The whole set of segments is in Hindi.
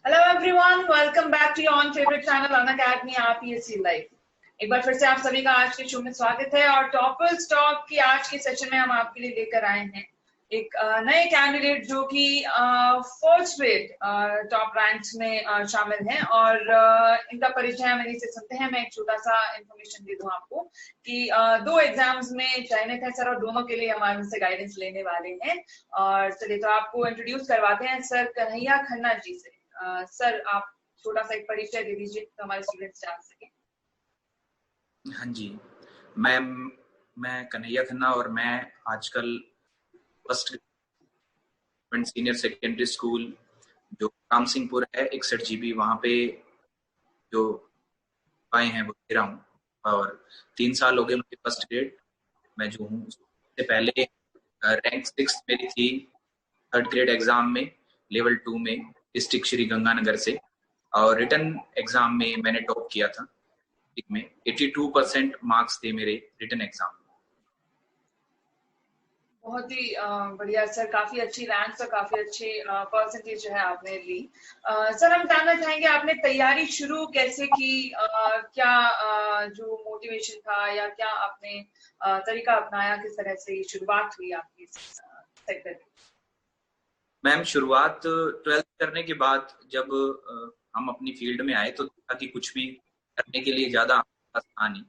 Hello everyone, welcome back to your own favourite channel Unacademy RPSC live. एक बार फिर से आप सभी का आज के शो में स्वागत है। और टॉपर्स टॉप की आज के सेशन में हम आपके लिए लेकर आए हैं एक नए कैंडिडेट जो कि फर्स्ट ग्रेड टॉप रैंक्स में शामिल हैं। और इनका परिचय हम इन्हीं से सुनते हैं। मैं एक छोटा सा इंफॉर्मेशन दे दूं आपको कि दो एग्जाम्स में चयनित है सर, और दोनों के लिए हमारे से गाइडेंस लेने वाले हैं। और चलिए तो आपको इंट्रोड्यूस करवाते हैं सर कन्हैया खन्ना जी से। सर आप छोटा सा एक परिचय दे दीजिए तो हमारे स्टूडेंट्स जान सके। हाँ जी, मैं कन्हैया खन्ना और मैं आजकल फर्स्ट सीनियर सेकेंडरी स्कूल जो राम सिंहपुर है 61 GB वहाँ पे जो आए हैं वो दे रहा हूँ। और 3 साल हो गए मुझे फर्स्ट ग्रेड मैं जो हूँ। उससे पहले रैंक 6 मेरी थी थर्ड ग्रेड एग्जाम में लेवल 2 में डिस्ट्रिक्ट श्री गंगानगर से। और रिटन एग्जाम में मैंने टॉप किया था में 82% मार्क्स थे मेरे रिटन एग्जाम। बहुत ही बढ़िया सर, काफी अच्छी रैंक और काफी अच्छी परसेंटेज जो है आपने ली। सर हम जानना चाहेंगे आपने तैयारी शुरू कैसे की, क्या जो मोटिवेशन था या क्या आपने तरीका अपनाया, किस तरह से शुरुआत हुई आपकी इस सेक्टर की? मैम शुरुआत 12th करने के बाद जब हम अपनी फील्ड में आए तो देखा कि कुछ भी करने के लिए ज्यादा आसान नहीं।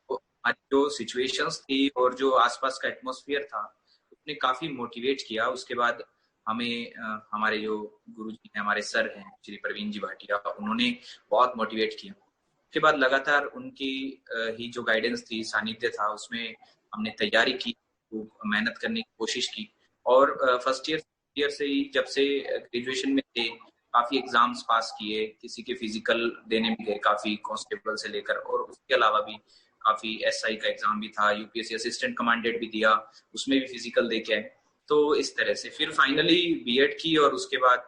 तो हमारी जो सिचुएशंस थी और जो आसपास का एटमॉस्फेयर था उसने काफी मोटिवेट किया। उसके बाद हमें हमारे जो गुरुजी हैं, हमारे सर हैं श्री प्रवीण जी भाटिया, उन्होंने बहुत मोटिवेट किया। उसके बाद लगातार उनकी ही जो गाइडेंस थी, सानिध्य था, उसमें हमने तैयारी की, मेहनत करने की कोशिश की। और फर्स्ट ईयर से ही जब से ग्रेजुएशन में थे काफी एग्जाम्स पास किए, किसी के फिजिकल देने में गए काफी कांस्टेबल से लेकर, और उसके अलावा भी काफी एसआई का एग्जाम भी था, यूपीएससी असिस्टेंट कमांडेंट भी दिया, उसमें भी फिजिकल देके आए। तो इस तरह से फिर फाइनली बीएड की और उसके बाद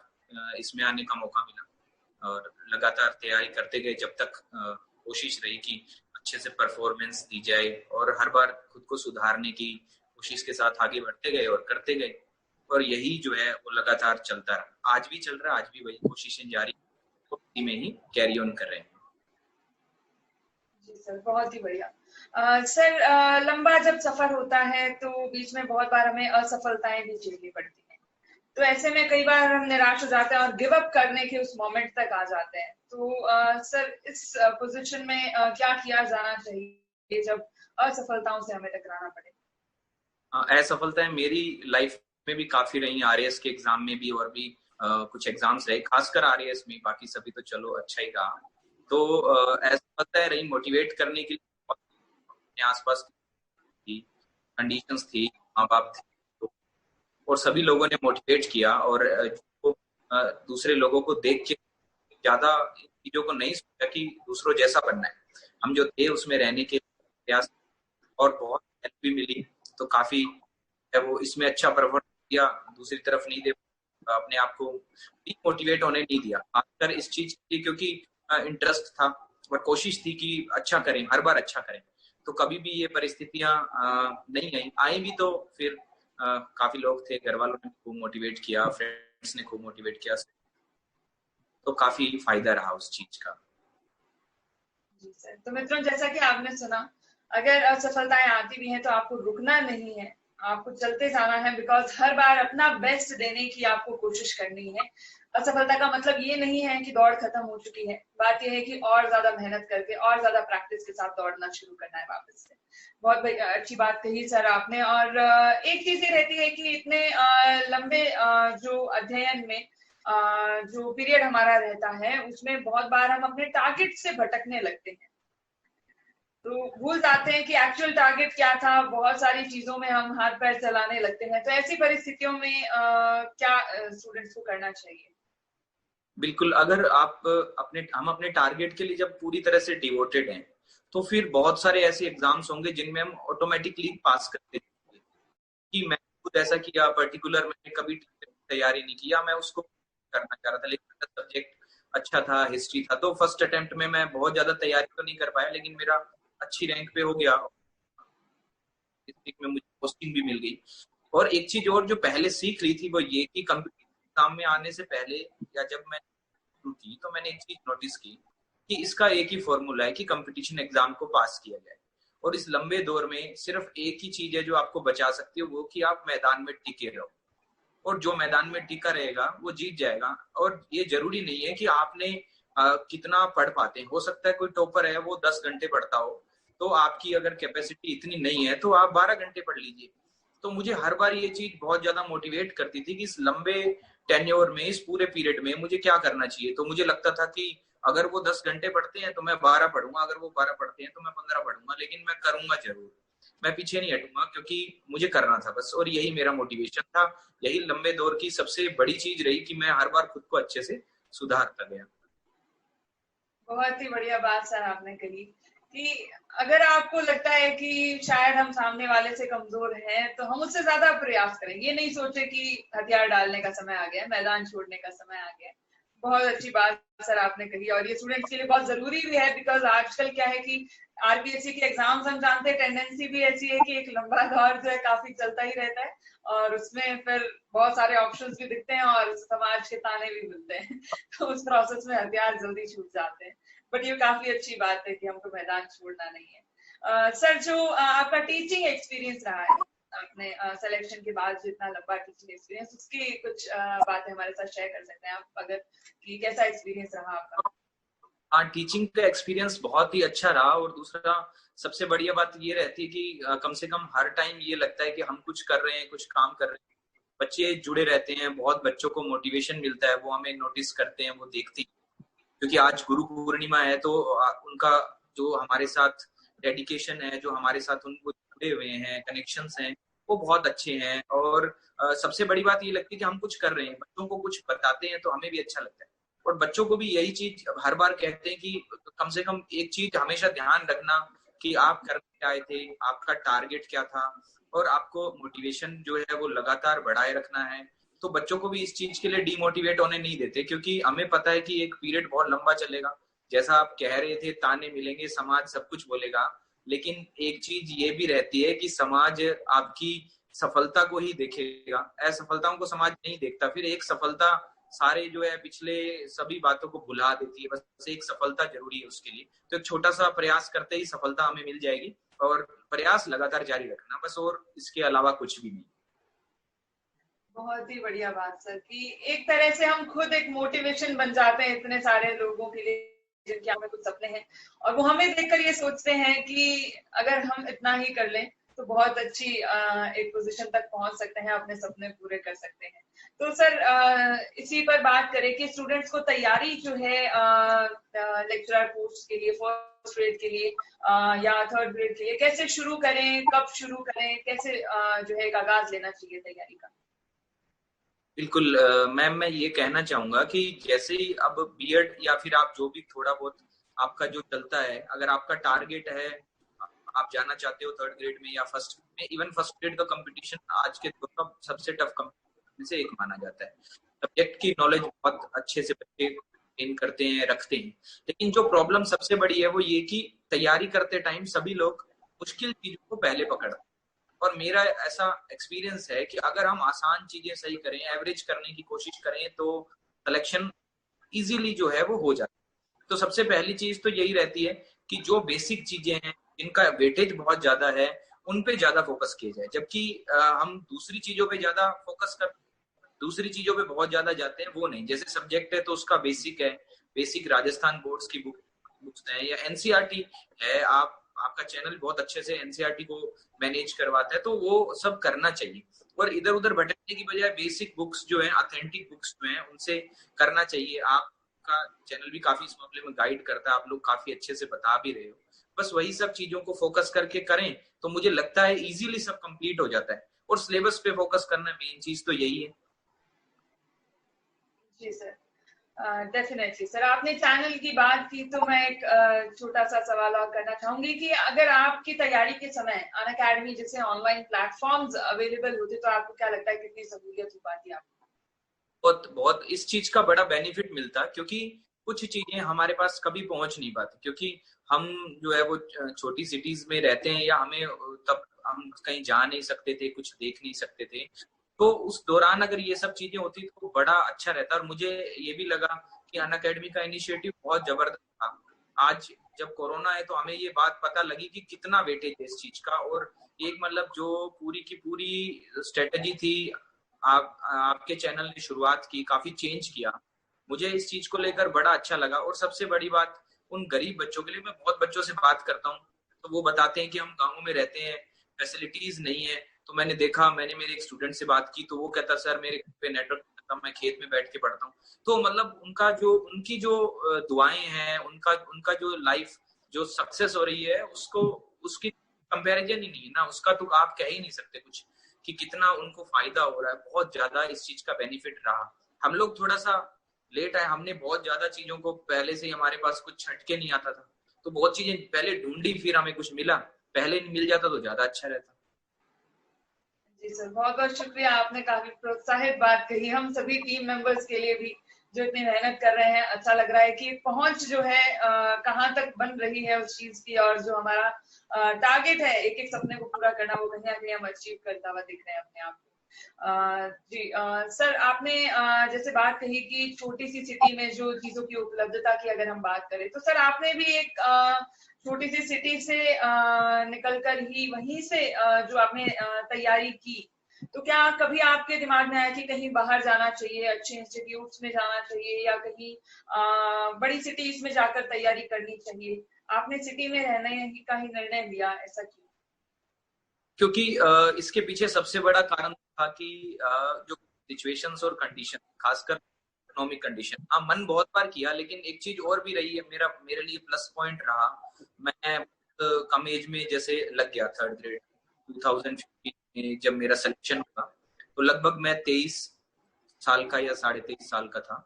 इसमें आने का मौका मिला। और लगातार तैयारी करते गए जब तक कोशिश रही कि अच्छे से परफॉर्मेंस दी जाए, और हर बार खुद को सुधारने की कोशिश के साथ आगे बढ़ते गए और करते गए। और यही जो है वो लगातार चलता रहा, आज भी चल रहा है, आज भी वही कोशिशें जारी उसी में ही कैरी ऑन कर रहे हैं। जी सर, बहुत ही बढ़िया। सर लंबा जब सफर होता है तो बीच में बहुत बार हमें असफलताएं भी झेलनी पड़ती हैं। तो ऐसे में कई बार हम निराश हो जाते हैं और गिव अप करने के उस मोमेंट तक आ जाते हैं। तो सर इस पोजीशन में क्या किया जाना चाहिए जब असफलताओं से हमें टकराना पड़े? असफलताएं मेरी लाइफ में भी काफी रही, आरएएस के एग्जाम में भी और भी कुछ एग्जाम्स रहे, खासकर आरएएस में, बाकी सभी तो चलो अच्छा ही रहा। तो असफलताएं रही मोटिवेट करने के लिए। अपने आसपास की कंडीशंस थी, माँ बाप थे, तो और सभी लोगों ने मोटिवेट किया। और जो दूसरे लोगों को देख के ज्यादा इन चीजों को नहीं सोचा कि दूसरों जैसा बनना है, हम जो थे उसमें रहने के प्रयास, और बहुत हेल्प भी मिली। तो काफी वो इसमें अच्छा परफॉर्म किया, दूसरी तरफ नहीं दे अपने आप को मोटिवेट होने नहीं दिया, खासकर इस चीज के लिए, क्योंकि इंटरेस्ट था और कोशिश थी कि अच्छा करें, हर बार अच्छा करें। तो कभी भी ये परिस्थितियां नहीं आई भी तो फिर काफी लोग थे, घर वालों ने खूब मोटिवेट किया, फ्रेंड्स ने खूब मोटिवेट किया, तो काफी फायदा रहा उस चीज का। जी सर, तो मित्रों जैसा कि आपने सुना, अगर असफलताएं आती भी हैं तो आपको रुकना नहीं है, आपको चलते जाना है। बिकॉज हर बार अपना बेस्ट देने की आपको कोशिश करनी है। असफलता का मतलब ये नहीं है कि दौड़ खत्म हो चुकी है। बात यह है कि और ज्यादा मेहनत करके और ज्यादा प्रैक्टिस के साथ दौड़ना शुरू करना है वापस से। बहुत अच्छी बात कही सर आपने। और एक चीज ये रहती है कि इतने लंबे जो अध्ययन में जो पीरियड हमारा रहता है उसमें बहुत बार हम अपने टारगेट से भटकने लगते हैं, तो भूल जाते हैं कि एक्चुअल टारगेट क्या था। बहुत सारी चीजों में हम हाथ पैर चलाने लगते हैं। तो ऐसी परिस्थितियों में क्या स्टूडेंट्स को करना चाहिए? बिल्कुल, अगर हम अपने टारगेट के लिए जब पूरी तरह से डिवोटेड हैं तो फिर बहुत सारे ऐसे एग्जाम्स होंगे जिनमें हम ऑटोमेटिकली पास करते हैं। कि मैं खुद ऐसा किया, पर्टिकुलर मैंने कभी तैयारी नहीं किया, मैं उसको करना चाह रहा था, लेकिन सब्जेक्ट अच्छा था, हिस्ट्री था, तो फर्स्ट अटेम्प्ट में मैं बहुत ज्यादा तैयारी तो नहीं कर पाया, लेकिन मेरा अच्छी रैंक पे हो गया, में मुझे पोस्टिंग भी मिल गई। और एक चीज और जो पहले सीख ली थी वो ये कि कंप्यूटर एग्जाम में आने से पहले, या जब मैं शुरू की तो मैंने एक चीज नोटिस की कि इसका एक ही फॉर्मूला है कि कंपटीशन एग्जाम को पास किया जाए। और इस लंबे दौर में सिर्फ एक ही चीज है जो आपको बचा सकती है, वो कि आप मैदान में टिके रहो, और जो मैदान में टिका रहेगा वो जीत जाएगा। और ये जरूरी नहीं है कि आपने कितना पढ़ पाते हैं। हो सकता है कोई टॉपर है वो 10 घंटे पढ़ता हो, तो आपकी अगर कैपेसिटी इतनी नहीं है तो आप 12 घंटे पढ़ लीजिए। तो मुझे हर बार ये चीज बहुत ज्यादा मोटिवेट करती थी कि इस लंबे टेन्योर में, इस पूरे पीरियड में मुझे क्या करना चाहिए। तो मुझे लगता था कि अगर वो 10 घंटे पढ़ते हैं तो मैं 12 पढ़ूंगा, अगर वो 12 पढ़ते हैं तो मैं 15 पढ़ूंगा, लेकिन मैं करूंगा जरूर, मैं पीछे नहीं हटूंगा, क्योंकि मुझे करना था बस। और यही मेरा मोटिवेशन था, यही लंबे दौर की सबसे बड़ी चीज रही कि मैं हर बार खुद को अच्छे से सुधारता गया। बहुत ही बढ़िया बात सर आपने कही कि अगर आपको लगता है कि शायद हम सामने वाले से कमजोर हैं तो हम उससे ज्यादा प्रयास करें, ये नहीं सोचे कि हथियार डालने का समय आ गया, मैदान छोड़ने का समय आ गया। बहुत अच्छी बात सर आपने कही, और ये स्टूडेंट्स के लिए बहुत जरूरी भी है, बिकॉज आजकल क्या है कि आरपीएससी के एग्जाम्स हम जानते हैं, टेंडेंसी भी ऐसी है कि एक लंबा दौर जो है काफी चलता ही रहता है, और उसमें फिर बहुत सारे ऑप्शंस भी दिखते हैं और समाज के ताने भी मिलते हैं तो उस प्रोसेस में हथियार जल्दी छूट जाते हैं। बट ये काफी अच्छी बात है कि हमको मैदान छोड़ना नहीं है। सर, जो आपका टीचिंग एक्सपीरियंस रहा है, आपने सिलेक्शन के बाद जितना लंबा टीचिंग एक्सपीरियंस, उसकी कुछ बातें हमारे साथ शेयर कर सकते हैं आप, अगर कि कैसा एक्सपीरियंस रहा आपका? हाँ, टीचिंग का एक्सपीरियंस बहुत ही अच्छा रहा। और दूसरा सबसे बढ़िया बात ये रहती है कि कम से कम हर टाइम ये लगता है कि हम कुछ कर रहे हैं, कुछ काम कर रहे हैं। बच्चे जुड़े रहते हैं, बहुत बच्चों को मोटिवेशन मिलता है, वो हमें नोटिस करते हैं, वो देखते हैं। क्योंकि आज गुरु पूर्णिमा है तो उनका जो हमारे साथ डेडिकेशन है, जो हमारे साथ उनको जुड़े हुए हैं, कनेक्शंस हैं, वो बहुत अच्छे हैं। और सबसे बड़ी बात ये लगती है कि हम कुछ कर रहे हैं, बच्चों को कुछ बताते हैं तो हमें भी अच्छा लगता है। और बच्चों को भी यही चीज हर बार कहते हैं कि कम से कम एक चीज हमेशा ध्यान रखना कि आप करने आए थे, आपका टारगेट क्या था, और आपको मोटिवेशन जो है वो लगातार बढ़ाए रखना है। तो बच्चों को भी इस चीज के लिए डीमोटिवेट होने नहीं देते, क्योंकि हमें पता है कि एक पीरियड बहुत लंबा चलेगा। जैसा आप कह रहे थे, ताने मिलेंगे, समाज सब कुछ बोलेगा, लेकिन एक चीज ये भी रहती है कि समाज आपकी सफलता को ही देखेगा, असफलताओं को समाज नहीं देखता। फिर एक सफलता सारे जो है पिछले सभी बातों को भुला देती है, बस एक सफलता जरूरी है उसके लिए। तो एक छोटा सा प्रयास करते ही सफलता हमें मिल जाएगी, और प्रयास लगातार जारी रखना बस, और इसके अलावा कुछ भी नहीं। बहुत ही बढ़िया बात सर, कि एक तरह से हम खुद एक मोटिवेशन बन जाते हैं इतने सारे लोगों के लिए जिनके हमें कुछ सपने हैं, और वो हमें देखकर ये सोचते हैं कि अगर हम इतना ही कर लें तो बहुत अच्छी एक पोजीशन तक पहुंच सकते हैं, अपने सपने पूरे कर सकते हैं। तो सर, इसी पर बात करें कि स्टूडेंट्स को तैयारी जो है लेक्चरर पोस्ट के लिए, फर्स्ट ग्रेड के लिए या थर्ड ग्रेड के लिए, कैसे शुरू करें, कब शुरू करें, कैसे जो है एक आगाज लेना चाहिए तैयारी का? बिल्कुल मैम, मैं ये कहना चाहूंगा कि जैसे ही अब बीएड या फिर आप जो भी थोड़ा बहुत आपका जो चलता है, अगर आपका टारगेट है, आप जाना चाहते हो थर्ड ग्रेड में या फर्स्ट में, इवन फर्स्ट ग्रेड का कंपटीशन आज के दौर का सबसे टफ कंपटीशन में से एक माना जाता है। सब्जेक्ट की नॉलेज बहुत अच्छे से बच्चे गेन करते हैं, रखते हैं। लेकिन जो प्रॉब्लम सबसे बड़ी है वो ये कि तैयारी करते टाइम सभी लोग मुश्किल चीजों को पहले पकड़ते हैं। और मेरा ऐसा एक्सपीरियंस है कि अगर हम आसान चीजें सही करें, एवरेज करने की कोशिश करें, तो सिलेक्शन इजीली जो है वो हो जाता है। तो सबसे पहली चीज तो यही रहती है कि जो बेसिक चीजें हैं, जिनका वेटेज बहुत ज्यादा है, उन पे ज्यादा फोकस किया जाए। जबकि हम दूसरी चीजों पे ज्यादा फोकस कर, दूसरी चीजों पे बहुत ज्यादा जाते हैं, वो नहीं। जैसे सब्जेक्ट है तो उसका बेसिक है, बेसिक राजस्थान बोर्ड्स की बुक्स है या एनसीईआरटी है, आपका चैनल बहुत अच्छे से एनसीईआरटी को मैनेज करवाता है, तो वो सब करना चाहिए। और इधर उधर भटकने की बजाय बेसिक बुक्स जो है, ऑथेंटिक बुक्स जो है, उनसे करना चाहिए। आपका चैनल भी काफी इस मामले में गाइड करता है, आप लोग काफी अच्छे से बता भी रहे हो। बस वही सब चीजों को फोकस करके करें तो मुझे लगता है इजीली सब कंप्लीट हो जाता है। और सिलेबस पे फोकस करना, मेन चीज तो यही है। जी सर, डेफिनेटली सर, आपने चैनल की बात की तो मैं एक छोटा सा सवाल और करना चाहूंगी कि अगर आपकी तैयारी के समय अनअकैडमी जैसे ऑनलाइन प्लेटफॉर्म्स अवेलेबल होते तो आपको क्या लगता है कितनी सहूलियत हो पाती आपको? बहुत बहुत इस चीज का बड़ा बेनिफिट मिलता, क्योंकि कुछ चीजें हमारे पास कभी पहुंच नहीं पाती, क्योंकि हम जो है वो छोटी सिटीज में रहते हैं, या हमें तब हम कहीं जा नहीं सकते थे, कुछ देख नहीं सकते थे। तो उस दौरान अगर ये सब चीजें होती तो बड़ा अच्छा रहता। और मुझे ये भी लगा कि अनअकैडमी का इनिशिएटिव बहुत जबरदस्त था। आज जब कोरोना है तो हमें ये बात पता लगी कि कितना वेटेज है इस चीज का, और एक मतलब जो पूरी की पूरी स्ट्रेटेजी थी आपके चैनल ने शुरुआत की, काफी चेंज किया। मुझे इस चीज को लेकर बड़ा अच्छा लगा। और सबसे बड़ी बात उन गरीब बच्चों के लिए, मैं बहुत बच्चों से बात करता हूँ तो वो बताते हैं कि हम गाँव में रहते हैं, फैसिलिटीज नहीं है। तो मैंने देखा, मैंने मेरे एक स्टूडेंट से बात की तो वो कहता सर मेरे घर पे नेटवर्क, मैं खेत में बैठ के पढ़ता हूँ। तो मतलब उनकी जो दुआएं हैं, उनका जो लाइफ जो सक्सेस हो रही है, उसकी कंपैरिजन ही नहीं है ना, उसका तो आप कह ही नहीं सकते कुछ कि कितना उनको फायदा हो रहा है। बहुत ज्यादा इस चीज का बेनिफिट रहा। हम लोग थोड़ा सा लेट आए, हमने बहुत ज्यादा चीजों को पहले से ही, हमारे पास कुछ छटके नहीं आता था तो बहुत चीजें पहले ढूंढी, फिर हमें कुछ मिला। पहले मिल जाता तो ज्यादा अच्छा रहता। जी सर, बहुत बहुत शुक्रिया, आपने काफी प्रोत्साहित बात कही हम सभी टीम मेंबर्स के लिए भी जो इतनी मेहनत कर रहे हैं। अच्छा लग रहा है कि पहुंच जो है कहाँ तक बन रही है उस चीज की, और जो हमारा टारगेट है एक एक सपने को पूरा करना, वो कहीं ना कहीं हम अचीव करता हुआ दिख रहे हैं अपने आप को। जी सर, आपने जैसे बात कही कि छोटी सी सिटी में जो चीजों की उपलब्धता की अगर हम बात करें, तो सर आपने भी एक छोटी सी सिटी से निकलकर ही वहीं से जो आपने तैयारी की, तो क्या कभी आपके दिमाग में आया कि कहीं बाहर जाना चाहिए, अच्छे इंस्टीट्यूट्स में जाना चाहिए, या कहीं बड़ी सिटीज में जाकर तैयारी करनी चाहिए? आपने सिटी में रहने का ही निर्णय लिया, ऐसा क्यों? क्योंकि इसके पीछे सबसे बड़ा कारण था कि जो सिचुएशंस और कंडीशन, खासकर इकोनॉमिक कंडीशन, हाँ मन बहुत बार किया, लेकिन एक चीज और भी रही है, मेरे लिए प्लस पॉइंट रहा। मैं कम एज में जैसे लग गया, थर्ड ग्रेड 2015 में जब मेरा सिलेक्शन हुआ तो लगभग मैं 23 साल का या 23.5 साल का था।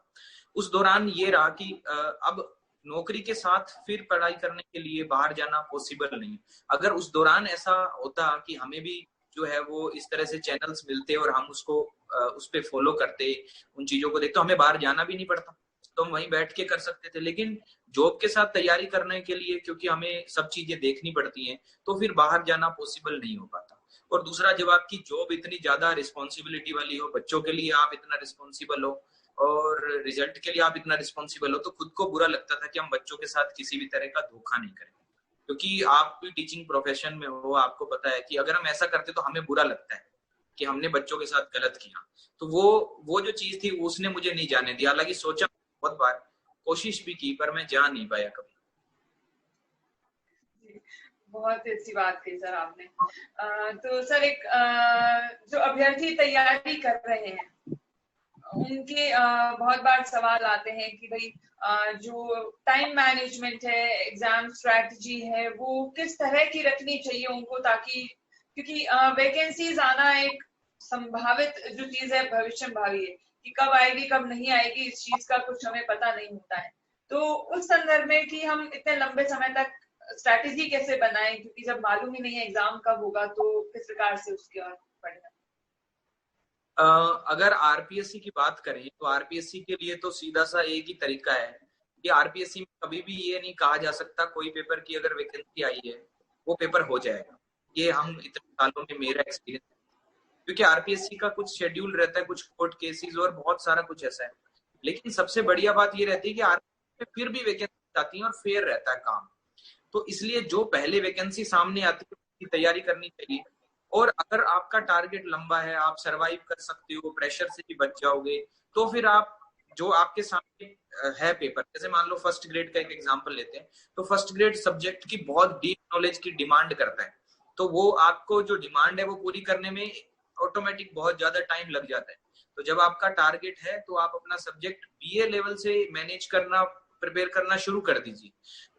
उस दौरान ये रहा कि अब नौकरी के साथ फिर पढ़ाई करने के लिए बाहर जाना पॉसिबल नहीं। अगर उस दौरान ऐसा होता कि हमें भी जो है वो इस तरह से चैनल्स मिलते और हम उसको उस पे फॉलो करते, उन चीजों को देखते, तो हमें बाहर जाना भी नहीं पड़ता, तो हम वहीं बैठ के कर सकते थे। लेकिन जॉब के साथ तैयारी करने के लिए, क्योंकि हमें सब चीजें देखनी पड़ती हैं, तो फिर बाहर जाना पॉसिबल नहीं हो पाता। और दूसरा, जब आपकी जॉब इतनी ज्यादा रिस्पॉन्सिबिलिटी वाली हो, बच्चों के लिए आप इतना रिस्पॉन्सिबल हो और रिजल्ट के लिए आप इतना रिस्पॉन्सिबल हो, तो खुद को बुरा लगता था कि हम बच्चों के साथ किसी भी तरह का धोखा नहीं करें। क्योंकि आप भी टीचिंग प्रोफेशन में हो, आपको पता है कि अगर हम ऐसा करते तो हमें बुरा लगता है कि हमने बच्चों के साथ गलत किया। तो वो जो चीज थी उसने मुझे नहीं जाने दिया। हालांकि सोचा बहुत बार, कोशिश भी की, पर मैं जा नहीं पाया कभी। बहुत ही अच्छी बात कही सर आपने। तो सर एक जो अभ्यर्थी तैयारी कर रहे हैं उनके बहुत बार सवाल आते हैं कि भाई जो टाइम मैनेजमेंट है, एग्जाम स्ट्रेटजी है, वो किस तरह की रखनी चाहिए उनको, ताकि क्योंकि वैकेंसीज आना एक संभावित जो चीज है, भविष्य भावी है कि कब आएगी कब नहीं आएगी, इस चीज का कुछ हमें पता नहीं होता है। तो उस संदर्भ में कि हम इतने लंबे समय तक स्ट्रैटेजी कैसे बनाएं, क्योंकि जब मालूम ही नहीं है एग्जाम कब होगा, तो किस प्रकार से उसकी ओर बढ़ना। अगर आरपीएससी की बात करें तो आरपीएससी के लिए तो सीधा सा एक ही तरीका है कि आरपीएससी में कभी भी ये नहीं कहा जा सकता कोई पेपर की अगर वैकेंसी आई है वो पेपर हो जाएगा। ये हम इतने सालों में मेरा एक्सपीरियंस, क्योंकि आरपीएससी का कुछ शेड्यूल रहता है, कुछ कोर्ट केसेस और बहुत सारा कुछ ऐसा है। लेकिन सबसे बढ़िया बात ये रहती है कि आरपीएससी में फिर भी वैकेंसी आती है और फेयर रहता है काम। तो इसलिए जो पहले वैकेंसी सामने आती है उसकी तैयारी करनी चाहिए। और अगर आपका टारगेट लंबा है, आप सरवाइव कर सकते हो, प्रेशर से भी बच जाओगे, तो फिर आप जो आपके सामने है पेपर, जैसे मान लो फर्स्ट ग्रेड का एक एग्जांपल लेते हैं, तो फर्स्ट ग्रेड सब्जेक्ट की बहुत डीप नॉलेज की डिमांड करता है। तो वो आपको जो डिमांड है वो पूरी करने में ऑटोमेटिक बहुत ज्यादा टाइम लग जाता है। तो जब आपका टारगेट है तो आप अपना सब्जेक्ट बीए लेवल से मैनेज करना, प्रिपेयर करना शुरू कर दीजिए।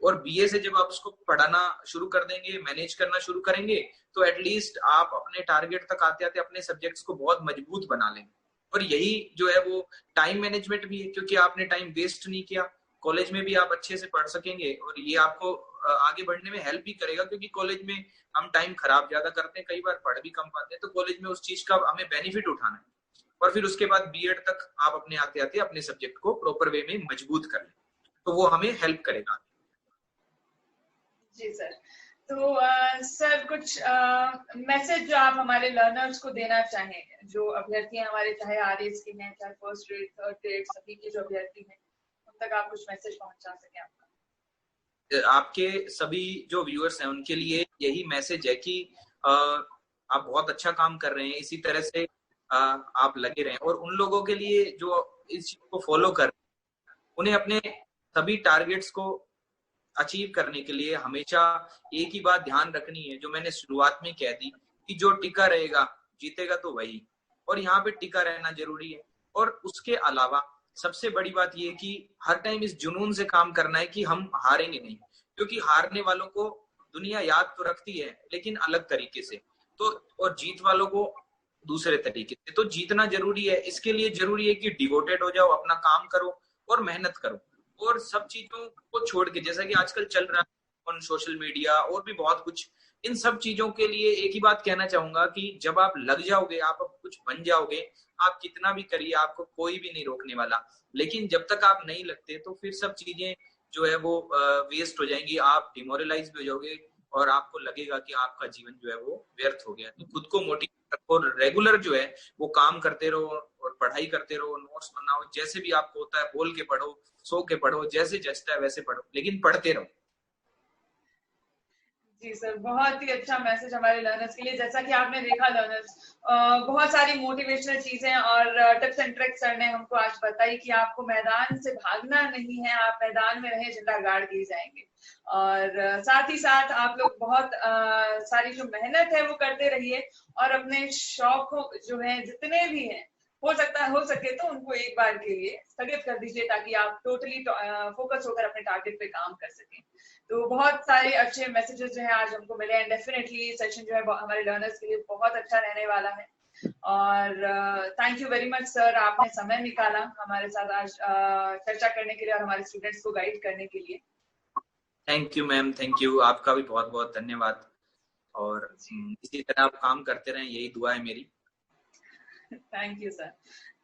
और बीए से जब आप उसको पढ़ाना शुरू कर देंगे, मैनेज करना शुरू करेंगे, तो एटलीस्ट आप अपने टारगेट तक आते आते अपने सब्जेक्ट्स को बहुत मजबूत बना लेंगे। और यही जो है वो टाइम मैनेजमेंट भी है, क्योंकि आपने टाइम वेस्ट नहीं किया, कॉलेज में भी आप अच्छे से पढ़ सकेंगे और ये आपको आगे बढ़ने में हेल्प भी करेगा। क्योंकि कॉलेज में हम टाइम खराब ज्यादा करते हैं, कई बार पढ़ भी कम पाते हैं, तो कॉलेज में उस चीज का हमें बेनिफिट उठाना है। और फिर उसके बाद बीएड तक आप अपने आते आते अपने सब्जेक्ट को प्रॉपर वे में मजबूत कर लें, तो वो हमें हेल्प करेगा। जी सर, तो सर कुछ मैसेज जो आप हमारे लर्नर्स को देना चाहें, जो अभ्यर्थी हैं हमारे, चाहे आरएस के हैं, चाहे फर्स्ट ग्रेड, थर्ड ग्रेड, सभी के जो अभ्यर्थी हैं, उन तक आप कुछ मैसेज पहुंचा सकें आपका। आपके सभी जो व्यूअर्स हैं उनके लिए यही मैसेज है कि आप बहुत अच्छा काम कर रहे हैं, इसी तरह से आप लगे रहें। और उन लोगों के लिए जो इस चीज को फॉलो कर रहे हैं, उन्हें अपने सभी टारगेट्स को अचीव करने के लिए हमेशा एक ही बात ध्यान रखनी है, जो मैंने शुरुआत में कह दी कि जो टिका रहेगा जीतेगा तो वही। और यहाँ पे टिका रहना जरूरी है। और उसके अलावा सबसे बड़ी बात यह कि हर टाइम इस जुनून से काम करना है कि हम हारेंगे नहीं, क्योंकि हारने वालों को दुनिया याद तो रखती है लेकिन अलग तरीके से, तो और जीत वालों को दूसरे तरीके से। तो जीतना जरूरी है, इसके लिए जरूरी है कि डिवोटेड हो जाओ, अपना काम करो और मेहनत करो। और सब चीजों को छोड़ के, जैसा कि आजकल चल रहा है सोशल मीडिया और भी बहुत कुछ, इन सब चीजों के लिए एक ही बात कहना चाहूंगा कि जब आप लग जाओगे, आप कुछ बन जाओगे, आप कितना भी करिए, आपको कोई भी नहीं रोकने वाला। लेकिन जब तक आप नहीं लगते तो फिर सब चीजें जो है वो वेस्ट हो जाएंगी, आप डिमोरलाइज भी हो जाओगे और आपको लगेगा कि आपका जीवन जो है वो व्यर्थ हो गया। तो खुद को मोटिवेट रखो और रेगुलर जो है वो काम करते रहो और पढ़ाई करते रहो, नोट्स बनाओ, जैसे भी आपको होता है बोल के पढ़ो, सो के पढ़ो, जैसे जचता है वैसे पढ़ो, लेकिन पढ़ते रहो। जी सर, बहुत ही अच्छा मैसेज हमारे लर्नर्स के लिए। जैसा कि आपने देखा लर्नर्स, बहुत सारी मोटिवेशनल चीजें और टिप्स एंड ट्रिक्स सर ने हमको आज बताई कि आपको मैदान से भागना नहीं है, आप मैदान में रहे झंडा गाड़ के जाएंगे। और साथ ही साथ आप लोग बहुत सारी जो मेहनत है वो करते रहिए और अपने शौक जो है जितने भी हैं, हो सके तो उनको एक बार के लिए स्थगित कर दीजिए, ताकि आप टोटली फोकस होकर अपने टारगेट पे काम कर सकें। तो बहुत सारे अच्छे मैसेजेस जो है आज हमको मिले एंड डेफिनेटली सेशन जो है हमारे लर्नर्स के लिए बहुत अच्छा रहने वाला है। और thank you very much sir, आपने समय निकाला हमारे साथ आज चर्चा करने के लिए और हमारे स्टूडेंट्स को गाइड करने के लिए। Thank you ma'am, thank you, आपका भी बहुत बहुत धन्यवाद। और इसी तरह आप काम करते रहें, यही दुआ है मेरी। Thank you sir.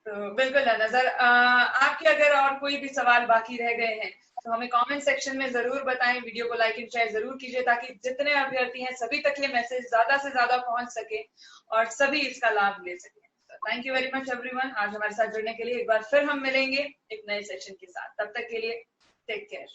तो बिल्कुल नजर, आपके अगर और कोई भी सवाल बाकी रह गए हैं तो हमें कमेंट सेक्शन में जरूर बताएं, वीडियो को लाइक एंड शेयर जरूर कीजिए, ताकि जितने अभ्यर्थी हैं सभी तक ये मैसेज ज्यादा से ज्यादा पहुंच सके और सभी इसका लाभ ले सके। Thank you very much everyone, आज हमारे साथ जुड़ने के लिए। एक बार फिर हम मिलेंगे एक नए सेशन के साथ, तब तक के लिए टेक केयर।